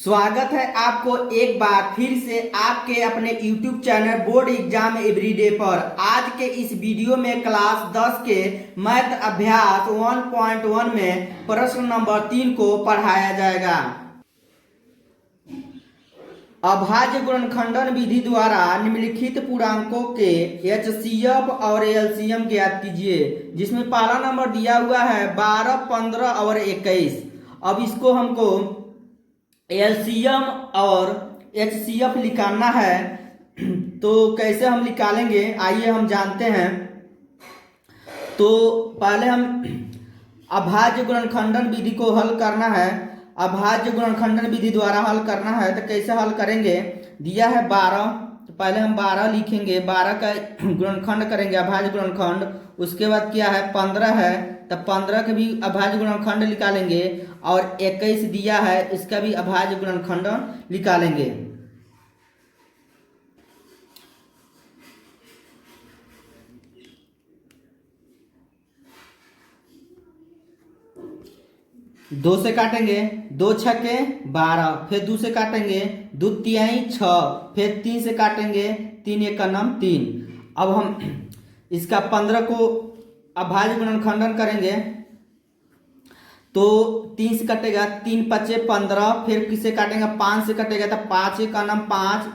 स्वागत है आपको एक बार फिर से आपके अपने YouTube channel board exam everyday पर। आज के इस वीडियो में क्लास 10 के मैथ अभ्यास 1.1 में प्रश्न नंबर 3 को पढ़ाया जाएगा। अभाज्य गुणनखंडन विधि द्वारा निम्नलिखित पूर्णांकों के HCF और LCM ज्ञात कीजिए। जिसमें पहला नंबर दिया हुआ है 12, 15 और 21। अब इसको हमको LCM और HCF निकालना है। तो कैसे हम निकालेंगे आइए हम जानते हैं। तो पहले हम अभाज्य गुणनखंडन विधि को हल करना है। अभाज्य गुणनखंडन विधि द्वारा हल करना है तो कैसे हल करेंगे। दिया है 12, तो पहले हम 12 लिखेंगे, 12 का गुणनखंड करेंगे अभाज्य गुणनखंड। उसके बाद क्या है 15 है, तब 15 के भी अभाज्य गुणनखंड निकालेंगे। और 21 दिया है, इसका भी अभाज्य गुणनखंड निकालेंगे। दो से काटेंगे, 2 छक्के 12, फिर 2 से काटेंगे, 2 तिहाई 6, फिर 3 से काटेंगे, 3 एक का नाम 3। अब हम इसका 15 को अभाज्य गुणनखंडन करेंगे तो 3 से कटेगा, 3 पचे 15, फिर किससे काटेंगे 5 से कटेगा तो 5 एक का नाम 5।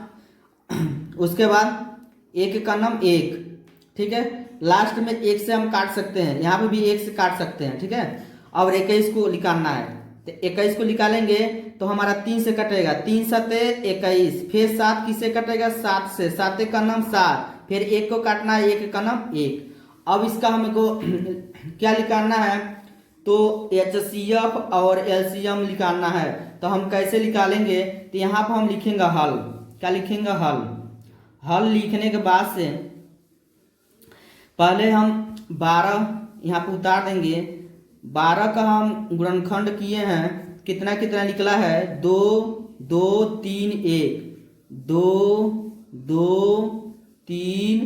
उसके बाद 1 का नाम 1। ठीक है, लास्ट में 1 से हम काट सकते हैं, यहाँ पे भी 1 से काट सकते हैं। ठीक है, और 21 को निकालना है तो 21 को निकालेंगे तो हमारा 3 से कटेगा, 3 सते 21, फिर 7 किससे कटेगा 7 से, 7 का नाम 7, फिर 1 को काटना है, 1 का नाम 1। अब इसका हमको क्या निकालना है तो HCF और LCM निकालना है। तो हम कैसे निकालेंगे तो यहाँ पर हम लिखेंगे हल। क्या लिखेंगे हल। हल लिखने के बाद से पहले हम 12 यहाँ पर उतार देंगे। 12 का हम गुणनखंड किए हैं, कितना कितना निकला है 2 2 3 1, 2 2 3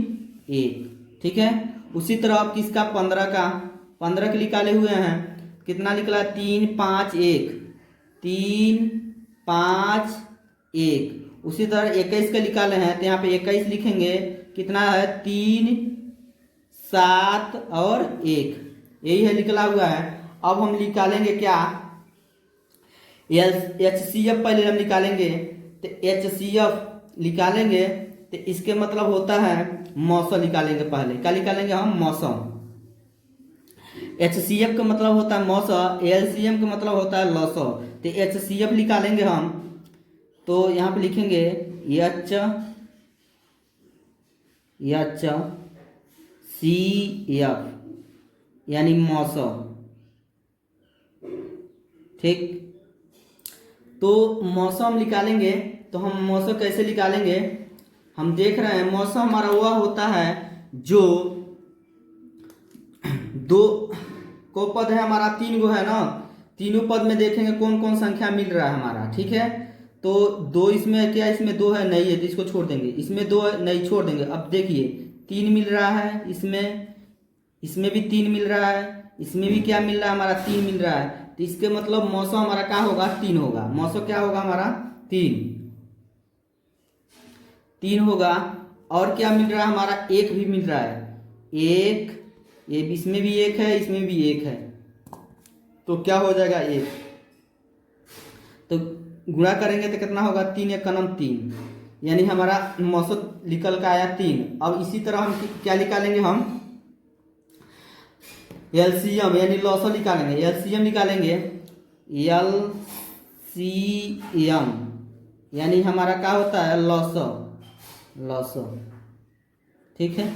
1। ठीक है, उसी तरह अब किसका 15 के निकाले हुए हैं, कितना निकला 3 5 1, 3 5 1। उसी तरह 21 के निकाले हैं तो यहाँ पे 21 लिखेंगे, कितना है 3 7 और 1, यही है निकला हुआ है। अब हम निकालेंगे क्या HCF पहले हम निकालेंगे। तो HCF निकालेंगे तो इसके मतलब होता है मौसम निकालेंगे। पहले क्या निकालेंगे हम मौसम। HCF का मतलब होता है मौसम, LCM का मतलब होता है लौसम। तो HCF निकालेंगे हम तो यहाँ पे लिखेंगे HCF यानी मौसम। ठीक, तो मौसम निकालेंगे तो हम मौसम कैसे निकालेंगे। हम देख रहे हैं मौसम हमारा वह होता है जो दो को पद है हमारा, 3 गो है ना, तीनों पद में देखेंगे कौन कौन संख्या मिल रहा है हमारा। ठीक है, तो 2 इसमें क्या, इसमें 2 है नहीं है तो इसको छोड़ देंगे, इसमें 2 है नहीं छोड़ देंगे। अब देखिए 3 मिल रहा है, इसमें भी 3 मिल रहा है, इसमें भी क्या मिल रहा है हमारा 3 मिल रहा है। तो इसके मतलब मौसम हमारा क्या होगा 3 होगा। मौसम क्या होगा हमारा 3 होगा। और क्या मिल रहा है हमारा 1 भी मिल रहा है, 1, ये इसमें भी 1 है, इसमें भी 1 है, तो क्या हो जाएगा 1। तो गुणा करेंगे तो कितना होगा 3 एक का नाम 3, यानी हमारा मौसम निकल का आया 3। अब इसी तरह हम क्या निकालेंगे हम LCM यानी लौसम निकालेंगे। LCM निकालेंगे, LCM यानी हमारा क्या होता है लौसम। ठीक है,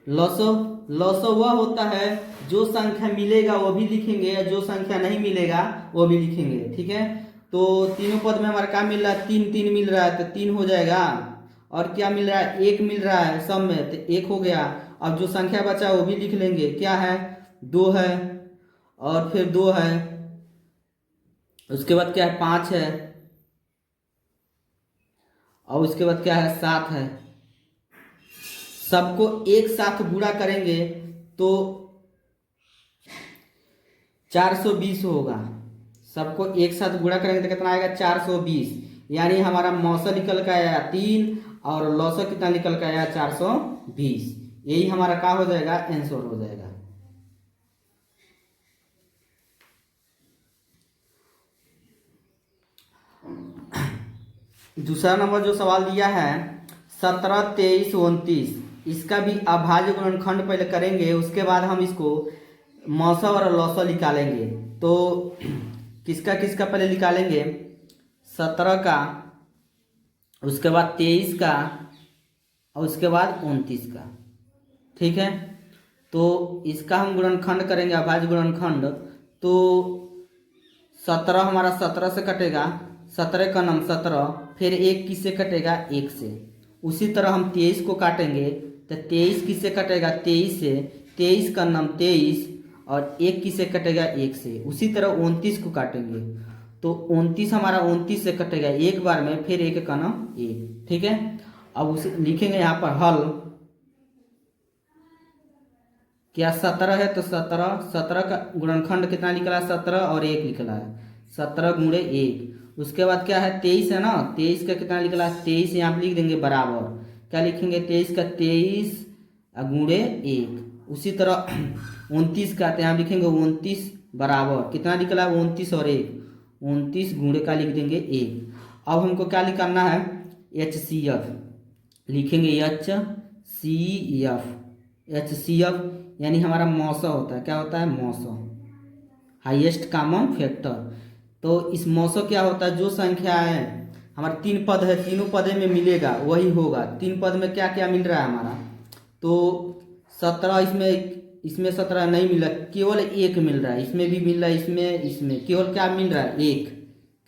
लौसम वह होता है जो संख्या मिलेगा वो भी लिखेंगे, जो संख्या नहीं मिलेगा वो भी लिखेंगे। ठीक है, तो तीनों पद में हमारा क्या मिल रहा है 3 3 मिल रहा है तो 3 हो जाएगा। और क्या मिल रहा है 1 मिल रहा है सब में तो 1 हो गया। अब जो संख्या बचा वो भी लिख लेंगे, क्या है 2 है, और फिर 2 है, उसके बाद क्या है 5 है, और उसके बाद क्या है 7 है। सबको एक साथ गुणा करेंगे तो 420 होगा। सबको एक साथ गुणा करेंगे तो कितना आएगा 420, यानी हमारा मौसा निकल के आया 3 और लौसा कितना निकल के आया 420। यही हमारा क्या हो जाएगा, आंसर हो जाएगा। दूसरा नंबर जो सवाल दिया है 17, 23, 29, इसका भी अभाज्य गुणनखंड पहले करेंगे, उसके बाद हम इसको मौसा और लौसा निकालेंगे। तो किसका किसका पहले निकालेंगे, 17 का, उसके बाद 23 का और उसके बाद 29 का। ठीक है, तो इसका हम गुणनखंड करेंगे, अभाज्य गुणनखंड। तो 17 हमारा 17 से कटेगा, 17 का नाम 17, फिर 1 किससे कटेगा, 1 से। उसी तरह हम 23 को काटेंगे तो 23 किससे कटेगा, 23 से, 23 का नाम 23 और 1 किससे कटेगा, 1 से। उसी तरह 29 को काटेंगे तो 29 हमारा 29 से कटेगा एक बार में, फिर 1 का नाम 1। ठीक है, अब उसे लिखेंगे यहाँ पर हल, क्या 17 है तो 17 का गुणनखंड कितना निकला, 17 और 1 निकला है, 17 गुणे 1। उसके बाद क्या है 23 है ना, 23 का कितना निकला, 23 यहाँ पे लिख देंगे बराबर, क्या लिखेंगे 23 का 23 गुणे 1। उसी तरह 29 का, तो यहाँ लिखेंगे 29 बराबर कितना निकला, 29 और 1, 29 गुणे का लिख देंगे 1। अब हमको क्या निकालना है, HCF लिखेंगे, HCF यानी हमारा मौसा होता है, क्या होता है, मौसा, हाईएस्ट कॉमन फैक्टर। तो इस मौसा क्या होता है, जो संख्या है हमारे 3 पद है, तीनों पद में मिलेगा वही होगा। 3 पद में क्या क्या मिल रहा है हमारा, तो 17 इसमें 17 नहीं मिला, केवल 1 मिल रहा है, इसमें भी मिल रहा है, इसमें केवल क्या मिल रहा है, 1,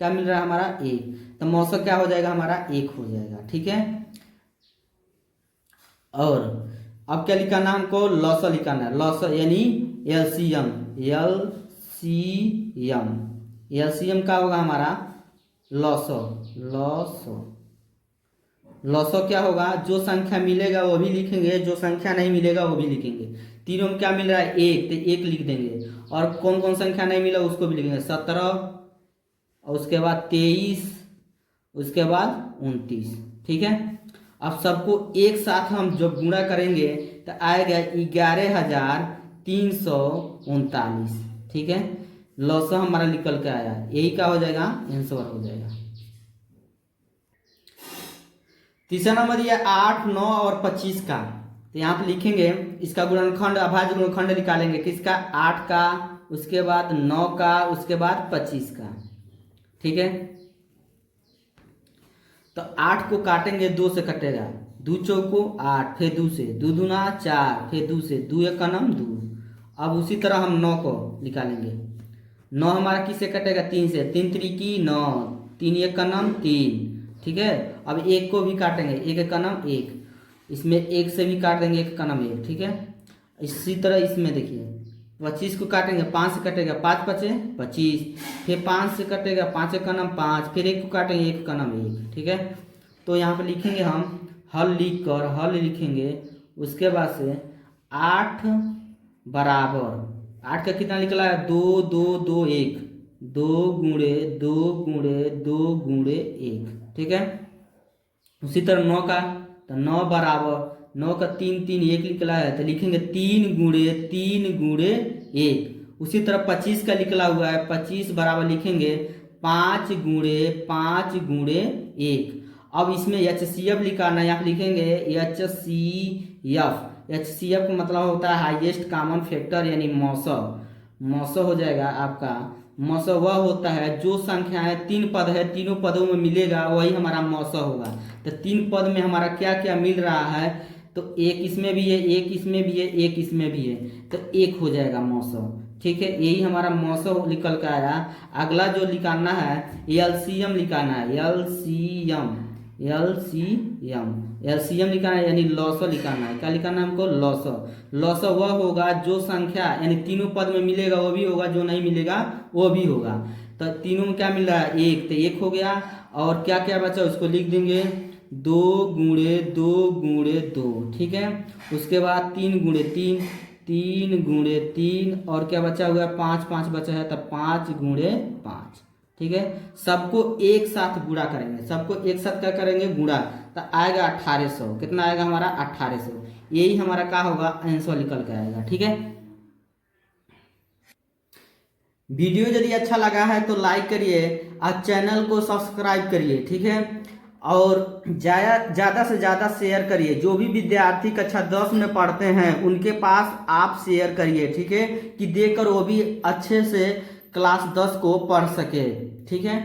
क्या मिल रहा है हमारा 1, तो मौसा क्या हो जाएगा हमारा 1 हो जाएगा। ठीक है, और अब क्या लिखाना हमको, लौसा लिखाना है, लौसा यानी एलसीएम क्या होगा हमारा, लौसा क्या होगा, जो संख्या मिलेगा वो भी लिखेंगे, जो संख्या नहीं मिलेगा वो भी लिखेंगे। तीनों में क्या मिल रहा है, 1, तो 1 लिख देंगे, और कौन कौन संख्या नहीं मिला उसको भी लिखेंगे, 17 और उसके बाद 23, उसके बाद 29। ठीक है, अब सबको एक साथ हम जब गुणा करेंगे तो आएगा 11,339। ठीक है, लौसा हमारा निकल के आया, यही क्या हो जाएगा, आंसर हो जाएगा। तीसरा नंबर दिया 8, 9 और 25 का, तो यहाँ पे लिखेंगे इसका गुणनखंड, अभाज्य गुणनखंड निकालेंगे, किसका, 8 का, उसके बाद 9 का, उसके बाद 25 का। ठीक है, तो 8 को काटेंगे, 2 से कटेगा, 2 चौको 8, फिर 2 से, 2 दूना 4, फिर 2 से, 2 एक का नाम 2। अब उसी तरह हम 9 को निकालेंगे, 9 हमारा किससे कटेगा, 3 से, 3 त्रिकी 9, 3 एक का नाम 3। ठीक है, अब 1 को भी काटेंगे, 1 का नाम 1, इसमें 1 से भी काट देंगे, 1 का नाम 1। ठीक है, इसी तरह इसमें देखिए 25 को काटेंगे, 5 से कटेगा, 5 पचे 25, फिर 5 से कटेगा, 5 का नाम 5, फिर 1 को काटेंगे, 1 का नाम 1। ठीक है, तो यहाँ पे लिखेंगे हम हल लिखेंगे, उसके बाद से 8 बराबर, 8 का कितना निकला है, 2 2 2 1, 2 गुणे 2 गुणे 2 गुणे 1। ठीक है, उसी तरह 9 का, तो 9 बराबर, 9 का 3 3 1 निकला है, तो लिखेंगे 3 गुणे 1। उसी तरह 25 का निकला हुआ है, 25 बराबर लिखेंगे 5 गुणे 1। अब इसमें HCF लिखाना है, यहाँ पे लिखेंगे HCF का मतलब होता है हाईएस्ट कॉमन फैक्टर, यानी मौसा हो जाएगा आपका। मौसा वह होता है जो संख्याएं 3 पद है, तीनों पदों में मिलेगा वही हमारा मौसा होगा। तो 3 पद में हमारा क्या क्या मिल रहा है, तो 1 इसमें भी है, 1 इसमें भी है, 1 इसमें भी है, तो 1 हो जाएगा मौसा। ठीक है, यही हमारा मौसा निकल कर आया। अगला जो निकालना है एलसीएम लिखाना है, एलसीएम लिखाना है, यानी लौसा लिखाना है। क्या लिखाना है हमको, लौसा वह होगा जो संख्या यानी तीनों पद में मिलेगा वो भी होगा, जो नहीं मिलेगा वो भी होगा। तो तीनों में क्या मिल रहा है, 1, तो 1 हो गया, और क्या क्या बचा उसको लिख देंगे, 2 गुणे 2 गुणे 2। ठीक है, उसके बाद 3 गुणे 3, 3 गुणे 3 और क्या बचा हुआ है 5 5 बचा है, तब 5 गुणे 5। ठीक है, सबको एक साथ गुणा करेंगे, सबको एक साथ क्या करेंगे गुणा, तो आएगा 1800। कितना आएगा हमारा 1800। यही हमारा क्या होगा आंसर निकल के आएगा। ठीक है, वीडियो यदि अच्छा लगा है तो लाइक करिए और चैनल को सब्सक्राइब करिए। ठीक है, और ज़्यादा से ज़्यादा शेयर करिए। जो भी विद्यार्थी कक्षा 10 में पढ़ते हैं उनके पास आप शेयर करिए। ठीक है, कि देखकर वो भी अच्छे से क्लास 10 को पढ़ सके। ठीक है।